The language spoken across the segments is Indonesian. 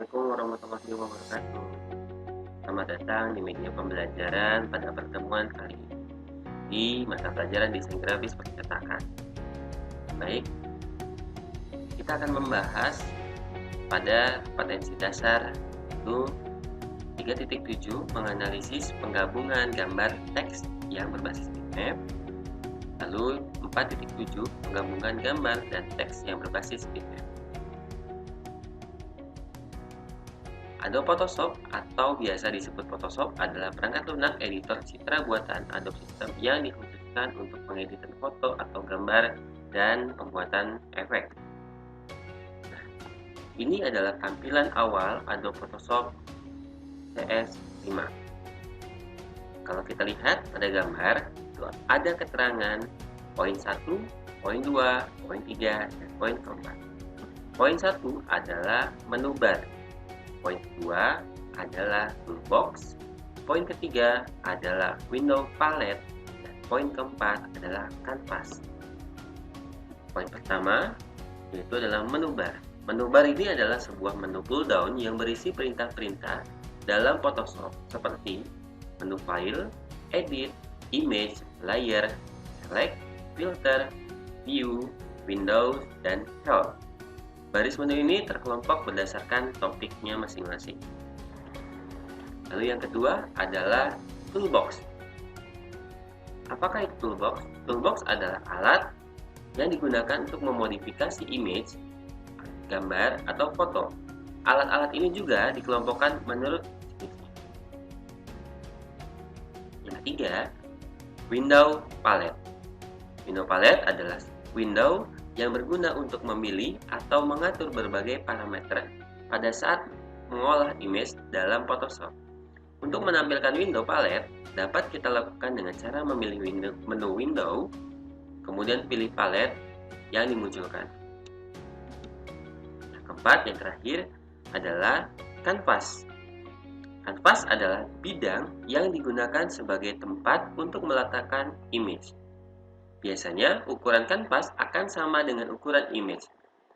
Assalamualaikum warahmatullahi wabarakatuh. Selamat datang di media pembelajaran pada pertemuan kali ini di mata pelajaran desain grafis percetakan. Baik, kita akan membahas pada potensi dasar itu 3.7 menganalisis penggabungan gambar teks yang berbasis bitmap. Lalu 4.7 penggabungan gambar dan teks yang berbasis bitmap. Adobe Photoshop atau biasa disebut Photoshop adalah perangkat lunak editor citra buatan Adobe System yang dikhususkan untuk pengeditan foto atau gambar dan pembuatan efek. Nah, ini adalah tampilan awal Adobe Photoshop CS5. Kalau kita lihat pada gambar, itu ada keterangan poin 1, poin 2, poin 3, dan poin keempat. Poin 1 adalah menu bar. Poin kedua adalah toolbox, poin ketiga adalah window palette, dan poin keempat adalah canvas. Poin pertama yaitu adalah menu bar. Menu bar ini adalah sebuah menu pull down yang berisi perintah-perintah dalam Photoshop seperti menu file, edit, image, layer, select, filter, view, windows, dan help. Baris menu ini terkelompok berdasarkan topiknya masing-masing. Lalu yang kedua adalah toolbox. Apakah itu toolbox? Toolbox adalah alat yang digunakan untuk memodifikasi image, gambar, atau foto. Alat-alat ini juga dikelompokkan menurut jenisnya. Yang ketiga, window palette. Window palette adalah window yang berguna untuk memilih atau mengatur berbagai parameter pada saat mengolah image dalam Photoshop. Untuk menampilkan window palette, dapat kita lakukan dengan cara memilih menu window, kemudian pilih palette yang dimunculkan. Yang keempat, yang terakhir adalah canvas. Canvas adalah bidang yang digunakan sebagai tempat untuk meletakkan image. Biasanya ukuran kanvas akan sama dengan ukuran image,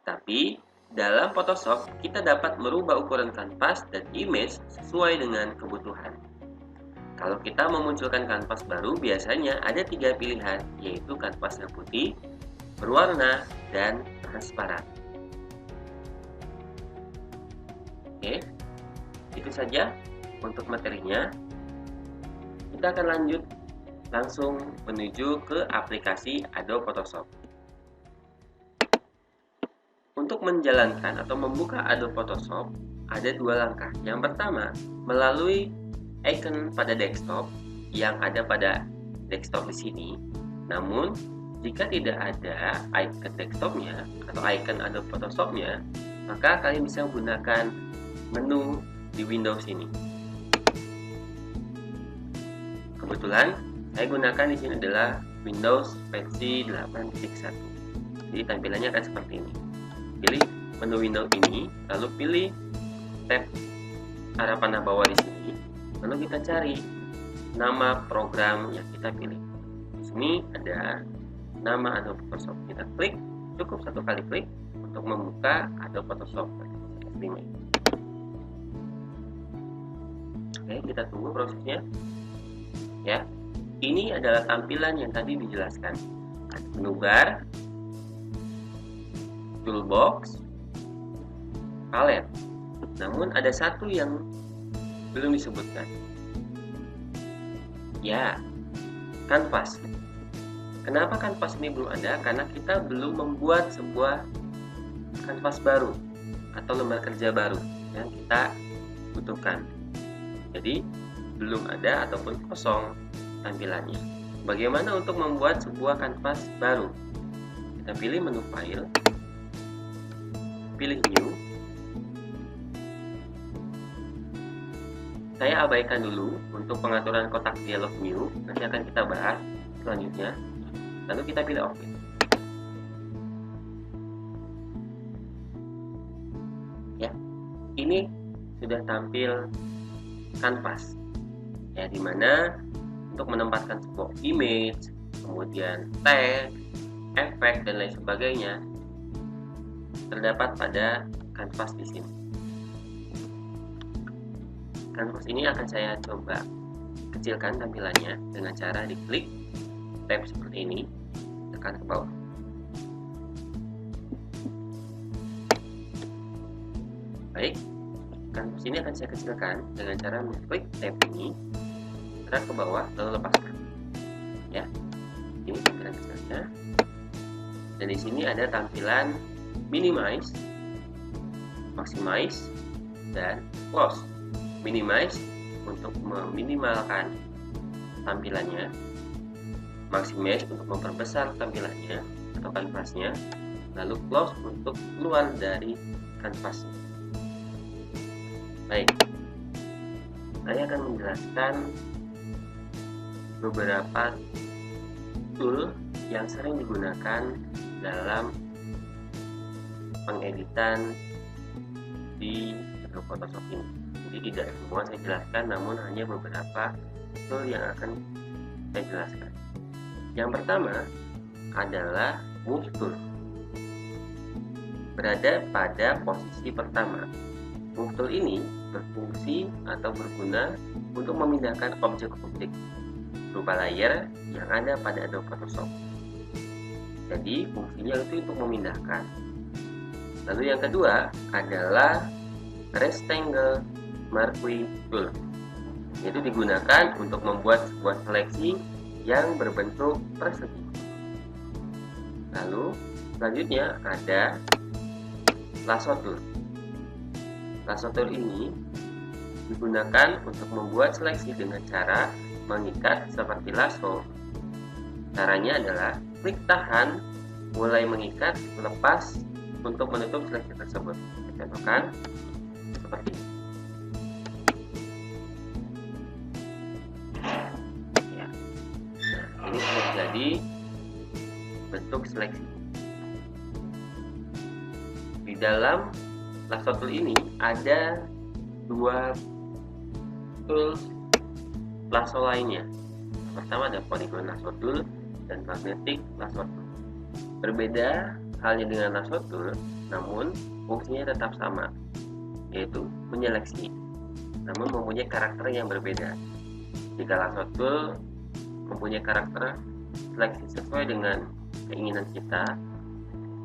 tapi dalam Photoshop kita dapat merubah ukuran kanvas dan image sesuai dengan kebutuhan. Kalau kita memunculkan kanvas baru, biasanya ada 3 pilihan, yaitu kanvas yang putih, berwarna, dan transparan. Oke, itu saja untuk materinya. Kita akan lanjut langsung menuju ke aplikasi Adobe Photoshop. Untuk menjalankan atau membuka Adobe Photoshop, ada 2 langkah. Yang pertama, melalui icon pada desktop yang ada pada desktop di sini. Namun, jika tidak ada icon desktopnya atau icon Adobe Photoshopnya, maka kalian bisa menggunakan menu di Windows ini. Kebetulan saya gunakan di sini adalah Windows versi 8.1. Jadi tampilannya akan seperti ini. Pilih menu window ini, lalu pilih tab arah panah bawah di sini. Lalu kita cari nama program yang kita pilih. Di sini ada nama Adobe Photoshop. Kita klik, cukup 1 kali klik untuk membuka Adobe Photoshop CS5 ini. Oke, kita tunggu prosesnya. Ya. Ini adalah tampilan yang tadi dijelaskan. Ada menu bar, toolbox, palette. Namun ada satu yang belum disebutkan. Ya, canvas. Kenapa canvas ini belum ada? Karena kita belum membuat sebuah canvas baru atau lembar kerja baru yang kita butuhkan. Jadi belum ada ataupun kosong tampilannya. Bagaimana untuk membuat sebuah kanvas baru? Kita pilih menu file, pilih new. Saya abaikan dulu untuk pengaturan kotak dialog new, nanti akan kita bahas selanjutnya. Lalu kita pilih OK. Ya, ini sudah tampil kanvas. Ya, dimana untuk menempatkan sebuah image, kemudian teks, efek, dan lain sebagainya terdapat pada kanvas di sini. kanvas ini akan saya coba kecilkan tampilannya dengan cara diklik tab seperti ini, tekan ke bawah. Baik, kanvas ini akan saya kecilkan dengan cara mengklik tab ini, tekan ke bawah, lalu lepaskan. Ya, ini tampilan kecilnya. Dan di sini ada tampilan minimize, maximize, dan close. Minimize untuk meminimalkan tampilannya, maximize untuk memperbesar tampilannya atau kanvasnya, lalu close untuk keluar dari kanvasnya. Baik, saya akan menjelaskan beberapa tool yang sering digunakan dalam pengeditan di Adobe Photoshop ini. Jadi tidak semua saya jelaskan, namun hanya beberapa tool yang akan saya jelaskan. Yang pertama adalah Move Tool. Berada pada posisi pertama. Move Tool ini berfungsi atau berguna untuk memindahkan objek-objek berupa layer yang ada pada Adobe Photoshop. Jadi fungsinya itu untuk memindahkan. Lalu yang kedua adalah Rectangle Marquee Tool, yaitu digunakan untuk membuat sebuah seleksi yang berbentuk persegi. Lalu selanjutnya ada Lasso Tool. Lasso Tool ini digunakan untuk membuat seleksi dengan cara mengikat seperti lasso. Caranya adalah klik tahan, mulai mengikat, lepas untuk menutup seleksi tersebut. Contohkan seperti ini. Ya. Nah, ini sudah jadi bentuk seleksi. Di dalam Lasso Tool ini ada dua tool lasso lainnya. Pertama ada Polygon Lasso Tool dan Magnetic Lasso Tool. Berbeda halnya dengan Lasso Tool, namun fungsinya tetap sama, yaitu menyeleksi, namun mempunyai karakter yang berbeda. Jika Lasso Tool mempunyai karakter seleksi sesuai dengan keinginan kita,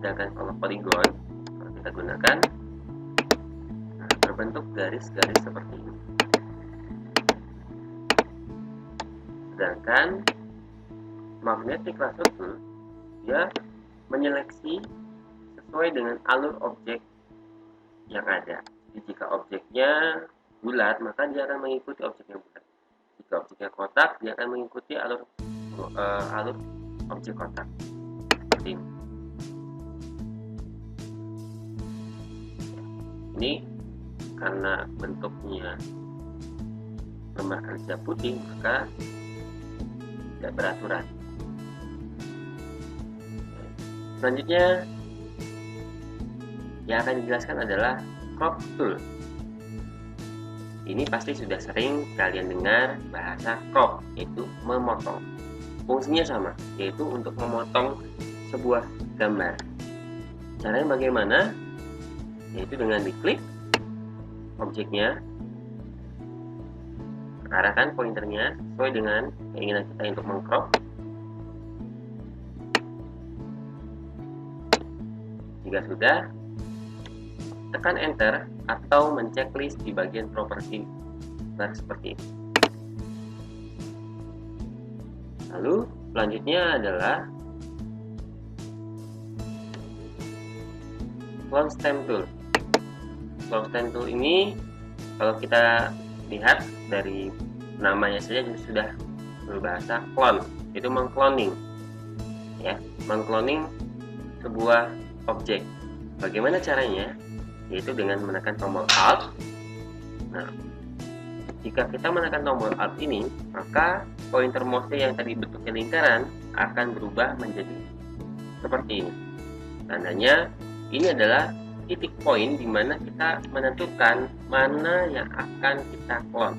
sedangkan kalau Polygon kalau kita gunakan berbentuk garis-garis seperti ini. Sedangkan Magnetic Lasso Tool dia menyeleksi sesuai dengan alur objek yang ada. Jadi jika objeknya bulat, maka dia akan mengikuti objeknya bulat. Jika objeknya kotak, dia akan mengikuti alur objek kotak. Seperti ini. Ini karena bentuknya lembar kerja putih, maka tidak beraturan. Selanjutnya yang akan dijelaskan adalah Crop Tool. Ini pasti sudah sering kalian dengar bahasa crop, yaitu memotong. Fungsinya sama, yaitu untuk memotong sebuah gambar. Caranya bagaimana? Yaitu dengan diklik objeknya, arahkan pointernya sesuai dengan keinginan kita untuk mengcrop. Jika sudah, tekan enter atau menceklis di bagian properti bar seperti ini. Lalu selanjutnya adalah Clone Stamp Tool. Clone Stamp Tool ini kalau kita lihat dari namanya saja sudah berbahasa clone, itu mengcloning, ya, mengcloning sebuah objek. Bagaimana caranya? Yaitu dengan menekan tombol Alt. Nah, jika kita menekan tombol Alt ini, maka pointer mouse yang tadi bentuknya lingkaran akan berubah menjadi seperti ini. Tandanya ini adalah titik poin di mana kita menentukan mana yang akan kita clone.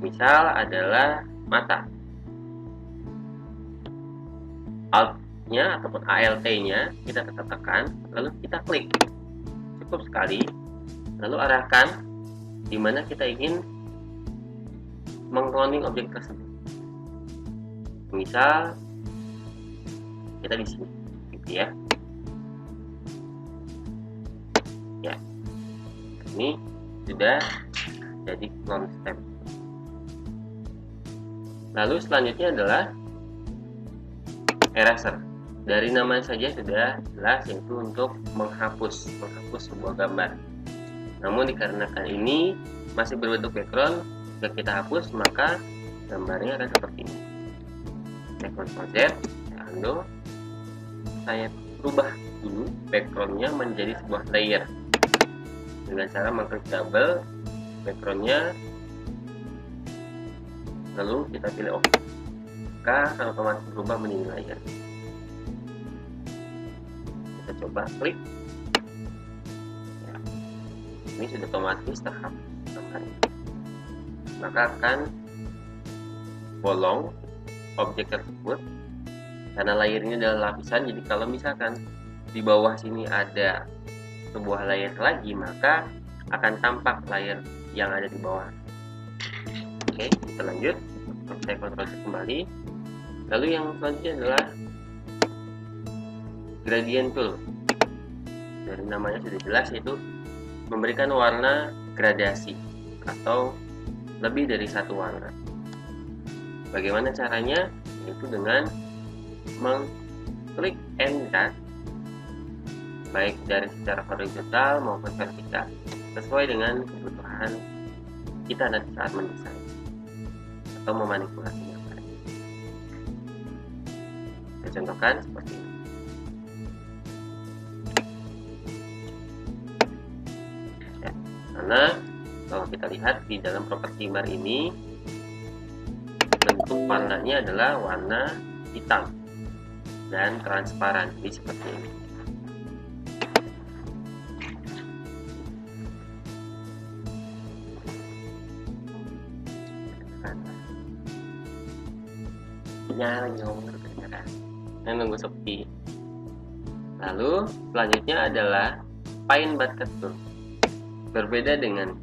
Misal adalah mata. Alt-nya ataupun ALT-nya kita tetap tekan, lalu kita klik. Cukup sekali, lalu arahkan di mana kita ingin mengcloning objek tersebut. Misal kita di sini, gitu ya. Ya, ini sudah jadi clone step. Lalu selanjutnya adalah eraser. Dari nama saja sudah jelas, yaitu untuk menghapus sebuah gambar. Namun dikarenakan ini masih berbentuk background, jika kita hapus maka gambarnya akan seperti ini. Saya Ctrl Z, saya undo, saya rubah dulu backgroundnya menjadi sebuah layer dengan cara mengklik double backgroundnya, lalu kita pilih OK, maka akan otomatis berubah menjadi layer. Kita coba klik ya, ini sudah otomatis terhapus gambarnya, maka akan bolong objek tersebut karena layer ini adalah lapisan. Jadi kalau misalkan di bawah sini ada sebuah layer lagi, maka akan tampak layer yang ada di bawah. Oke, kita lanjut. Saya Ctrl Z kembali. Lalu yang selanjutnya adalah gradient tool. Dari namanya sudah jelas, yaitu memberikan warna gradasi atau lebih dari satu warna. Bagaimana caranya? Yaitu dengan mengklik and drag, baik dari secara horizontal maupun vertikal, sesuai dengan kebutuhan kita nanti saat mendesain atau memanipulasi gambar. Saya contohkan seperti ini. Ya, karena kalau kita lihat di dalam properti bar ini, bentuk warnanya adalah warna hitam dan transparan, jadi seperti ini. Lagi ngomong kedengaran. Saya nunggu sepi. Lalu selanjutnya adalah Paint Bucket Tool. Berbeda dengan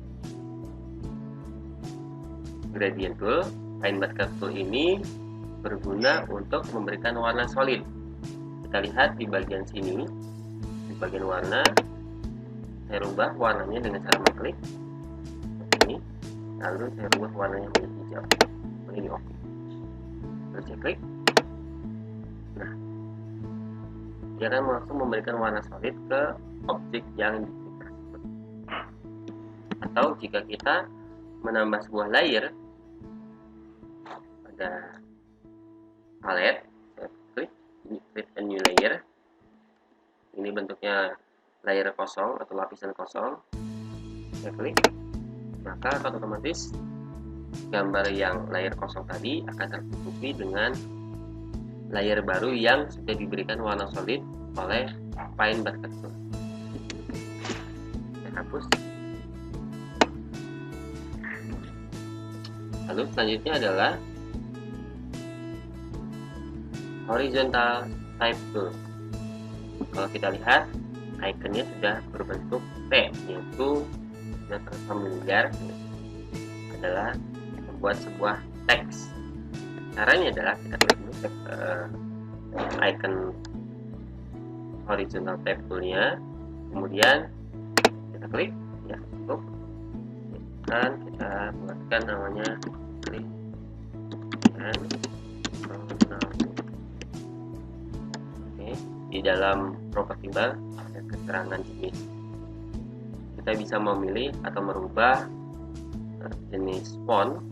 Gradient Tool, Paint Bucket Tool ini berguna untuk memberikan warna solid. Kita lihat di bagian sini, di bagian warna, saya rubah warnanya dengan cara mengklik ini, lalu saya rubah warnanya menjadi hijau. Ini oke. Terus saya klik. Nah, dia akan langsung memberikan warna solid ke objek yang diklik tersebut. Atau jika kita menambah sebuah layer pada palette, saya klik ini, create a new layer. Ini bentuknya layer kosong atau lapisan kosong. Saya klik, maka otomatis gambar yang layer kosong tadi akan tertutupi dengan layer baru yang sudah diberikan warna solid oleh Paint Bucket Tool. Saya hapus. Lalu selanjutnya adalah Horizontal Type Tool. Kalau kita lihat, ikonnya sudah berbentuk T, yaitu sudah terfamiliar adalah membuat sebuah teks. Caranya adalah kita klik dulu icon horizontal tab toolnya, kemudian kita klik ya cukup, dan kita buatkan namanya klik dan oke. Di dalam property bar ada keterangan jenis. Kita bisa memilih atau merubah jenis font,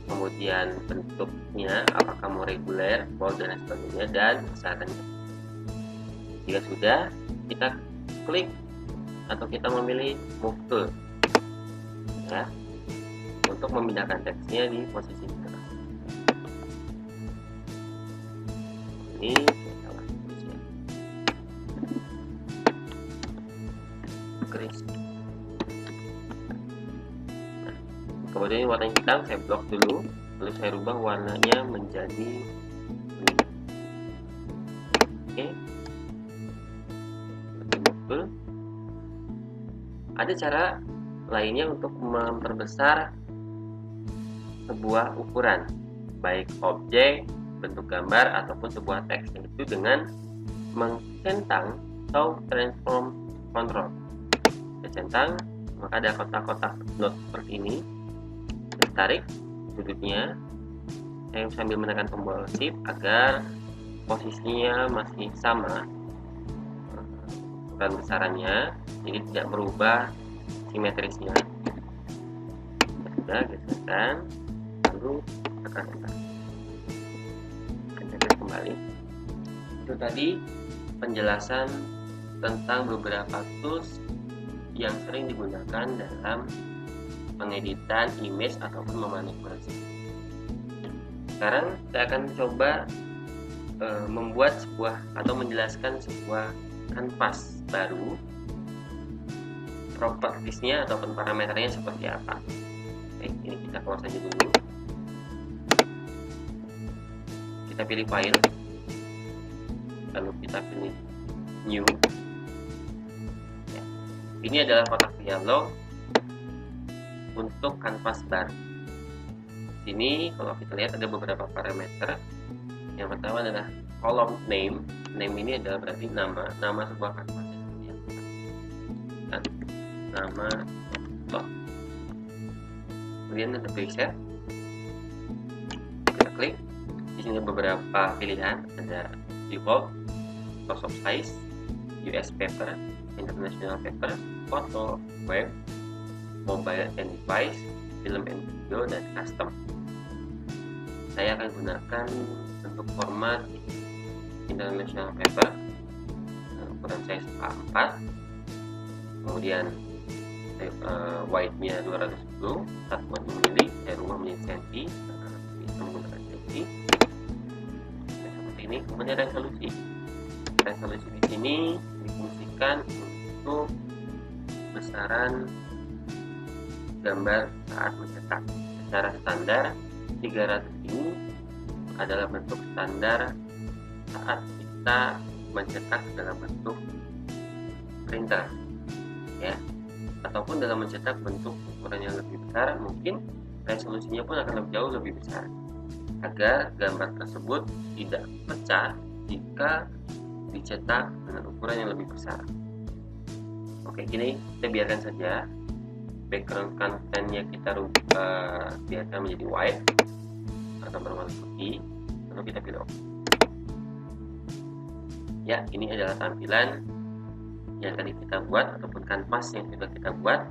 kemudian bentuknya apakah mau reguler, bold dan sebagainya, dan besarannya. Jika sudah, kita klik atau kita memilih move tool ya, untuk memindahkan teksnya di posisi tengah. Ini salah tulisnya. Kemudian warna hitam saya blok dulu, lalu saya rubah warnanya menjadi kuning. Oke. Ada cara lainnya untuk memperbesar sebuah ukuran, baik objek, bentuk gambar, ataupun sebuah teks, yaitu dengan mencentang atau transform control. Kita centang, maka ada kotak-kotak dot seperti ini. Kita tarik sudutnya, saya sambil menekan tombol shift agar posisinya masih sama ukuran besarannya, jadi tidak berubah simetrisnya. Sudah geserkan, lalu tekan enter. Kita kembali. Itu tadi penjelasan tentang beberapa tools yang sering digunakan dalam pengeditan image ataupun memanipulasi. Sekarang saya akan coba membuat sebuah atau menjelaskan sebuah kanvas baru, propertiesnya ataupun parameternya seperti apa. Oke, ini kita close saja dulu. Kita pilih file, lalu kita pilih new. Ya. Ini adalah kotak dialog untuk kanvas baru. Sini kalau kita lihat ada beberapa parameter. Yang pertama adalah column name. Name ini adalah berarti nama sebuah kanvas. Dan nama plot. Kemudian ada preset. Kita klik. Di sini beberapa pilihan, ada default, source of size, US paper, international paper, foto, web, mobile and device, film and video, dan custom. Saya akan gunakan bentuk format international paper, ukuran size A4, kemudian width-nya 210, satuan mili, saya rubah menjadi cm, bisa menggunakan cm. Seperti ini. Kemudian resolusi di sini difungsikan untuk besaran gambar saat mencetak. Secara standar 300 ini adalah bentuk standar saat kita mencetak dalam bentuk printer, ya, ataupun dalam mencetak bentuk ukuran yang lebih besar, mungkin resolusinya pun akan jauh lebih besar agar gambar tersebut tidak pecah jika dicetak dengan ukuran yang lebih besar. Oke, ini kita biarkan saja. Background contentnya kita biarkan menjadi white atau berwarna putih, lalu kita pilih OK. Ya, ini adalah tampilan yang tadi kita buat ataupun kanvas yang sudah kita buat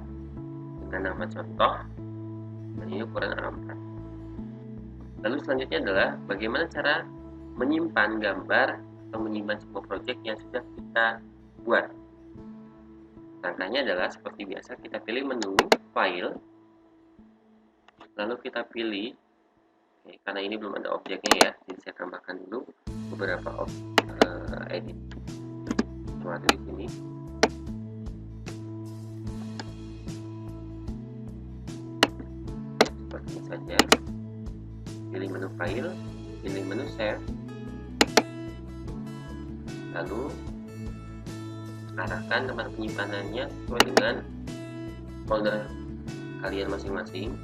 dengan nama contoh, dan ini ukuran A4. Lalu selanjutnya adalah bagaimana cara menyimpan gambar atau menyimpan sebuah project yang sudah kita buat. Langkahnya adalah seperti biasa, kita pilih menu file, lalu kita pilih, karena ini belum ada objeknya ya, jadi saya tambahkan dulu beberapa edit sesuatu di sini. Seperti ini saja. Pilih menu file, pilih menu save, lalu arahkan tempat penyimpanannya sesuai dengan folder kalian masing-masing.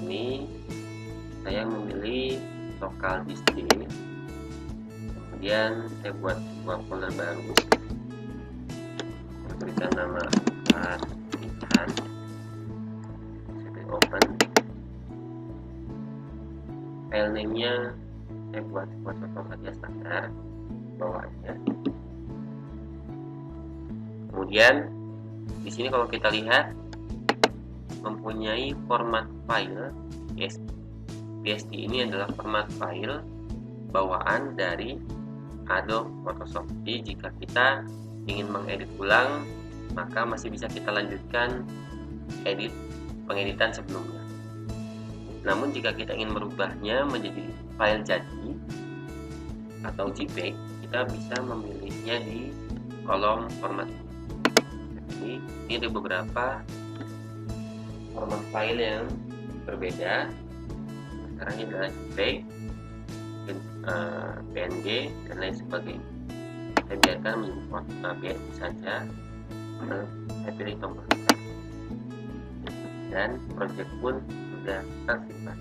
Ini saya memilih local disk ini, kemudian saya buat sebuah folder baru, saya berikan nama artisan, saya pilih open, file name nya saya buat sebuah contoh saja standar bawaannya. Kemudian di sini kalau kita lihat mempunyai format file PSD. Ini adalah format file bawaan dari Adobe Photoshop. Jadi jika kita ingin mengedit ulang, maka masih bisa kita lanjutkan pengeditan sebelumnya. Namun jika kita ingin merubahnya menjadi file jadi atau JPEG, kita bisa memilihnya di kolom format. Ini ada beberapa format file yang berbeda. Sekarang ini adalah JPEG, PNG, dan lain sebagainya. Saya biarkan menjadi format PSD saja. Saya pilih tombol. dan project pun sudah tersimpan.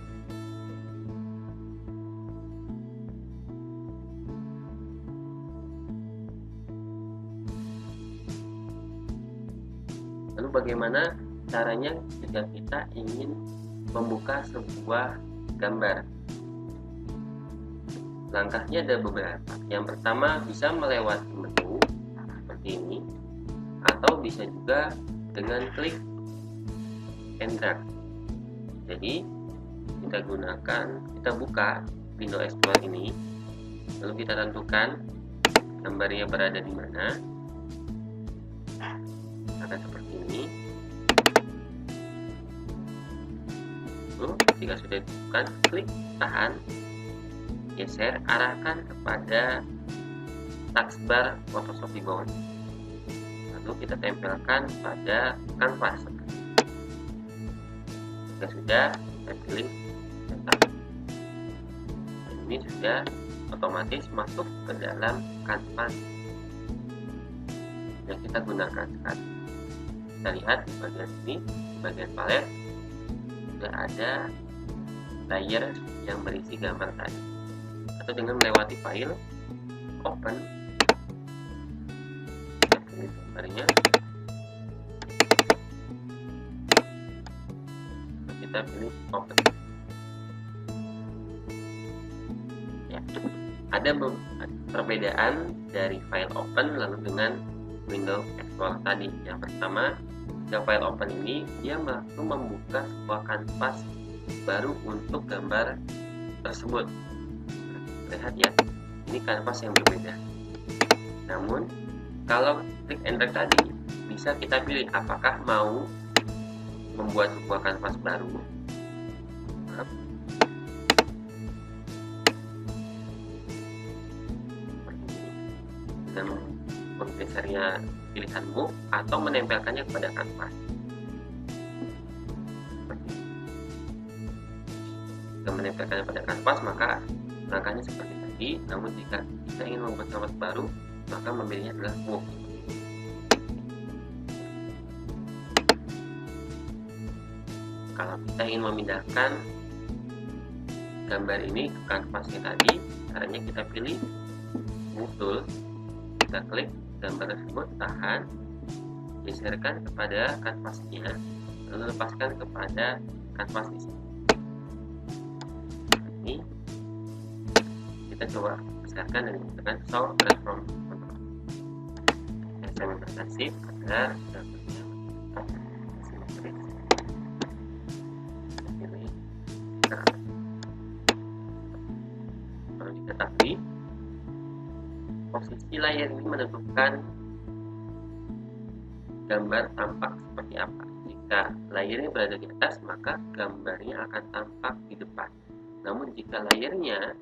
Lalu bagaimana caranya jika kita ingin membuka sebuah gambar? Langkahnya ada beberapa. Yang pertama, bisa melewati menu seperti ini, atau bisa juga dengan klik and drag. Jadi kita buka Windows Explorer ini, lalu kita tentukan gambarnya berada di mana. Akan seperti ini. Lalu jika sudah ditentukan, klik tahan, geser, arahkan kepada taskbar Photoshop di bawah. Lalu kita tempelkan pada kanvas. Jika sudah, kita pilih cetak. Ini sudah otomatis masuk ke dalam kanvas yang kita gunakan sekarang. Kita lihat di bagian sini, di bagian palet sudah ada layer yang berisi gambar tadi. Atau dengan melewati file, open, kita pilih gambarnya, kita pilih open. Ya, ada perbedaan dari file open lalu dengan Windows Explorer tadi. Yang pertama, jika file open ini dia langsung membuka sebuah kanvas baru untuk gambar tersebut. Lihat ya, ini kanvas yang berbeda. Namun kalau klik and drag tadi, bisa kita pilih apakah mau membuat sebuah kanvas baru. Dengan menggesernya pilihanmu atau menempelkannya kepada kanvas. Jika menempelkannya pada kanvas, maka langkahnya seperti tadi. Namun jika kita ingin membuat kanvas baru, maka memilihnya adalah move. Kalau kita ingin memindahkan gambar ini ke kanvasnya tadi, caranya kita pilih move tool, kita klik gambar tersebut, tahan, geserkan kepada kanvasnya, lalu lepaskan kepada kanvas di sini. Ini kita coba besarkan dan menggunakan show transform control. Saya menggunakan shift agar gambarnya simetris. Pilih. Nah, kalau diketahui, posisi layar ini menentukan gambar tampak seperti apa. Jika layarnya berada di atas, maka gambarnya akan tampak di depan. Namun jika layarnya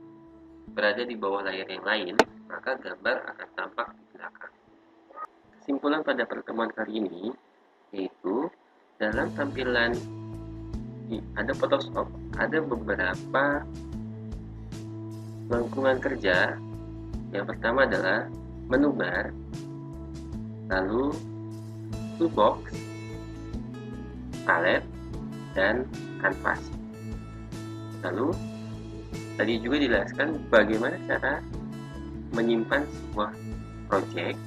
berada di bawah layar yang lain, maka gambar akan tampak di belakang. Kesimpulan pada pertemuan kali ini yaitu dalam tampilan di Adobe Photoshop ada beberapa lengkungan kerja. Yang pertama adalah menu bar, lalu toolbox, palet, dan kanvas. Lalu tadi juga dijelaskan bagaimana cara menyimpan sebuah project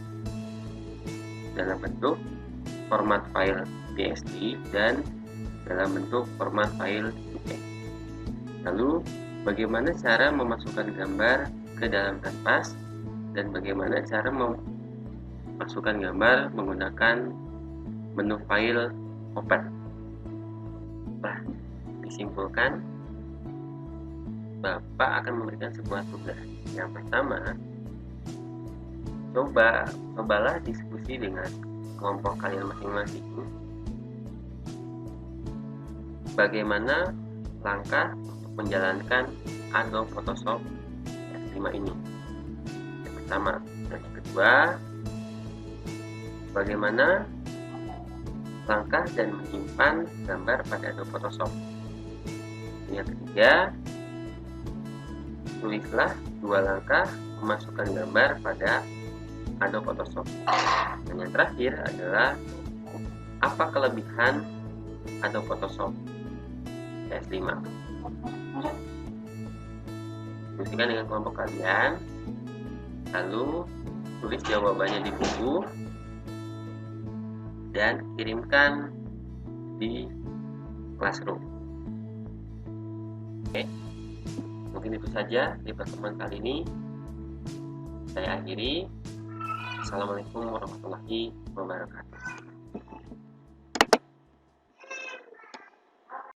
dalam bentuk format file PSD dan dalam bentuk format file JPEG. Lalu bagaimana cara memasukkan gambar ke dalam kanvas dan bagaimana cara memasukkan gambar menggunakan menu file open. Nah, disimpulkan, Bapak akan memberikan sebuah tugas. Yang pertama, cobalah diskusi dengan kelompok kalian masing-masing. Bagaimana langkah untuk menjalankan Adobe Photoshop S5 ini? Yang pertama. Dan yang kedua, bagaimana langkah dan menyimpan gambar pada Adobe Photoshop? Yang ketiga, tulislah 2 langkah memasukkan gambar pada Adobe Photoshop. Dan yang terakhir adalah apa kelebihan Adobe Photoshop CS5. Diskusikan dengan kelompok kalian, lalu tulis jawabannya di buku dan kirimkan di Classroom. Oke, mungkin itu saja di pertemuan kali ini. Saya akhiri. Assalamualaikum warahmatullahi wabarakatuh.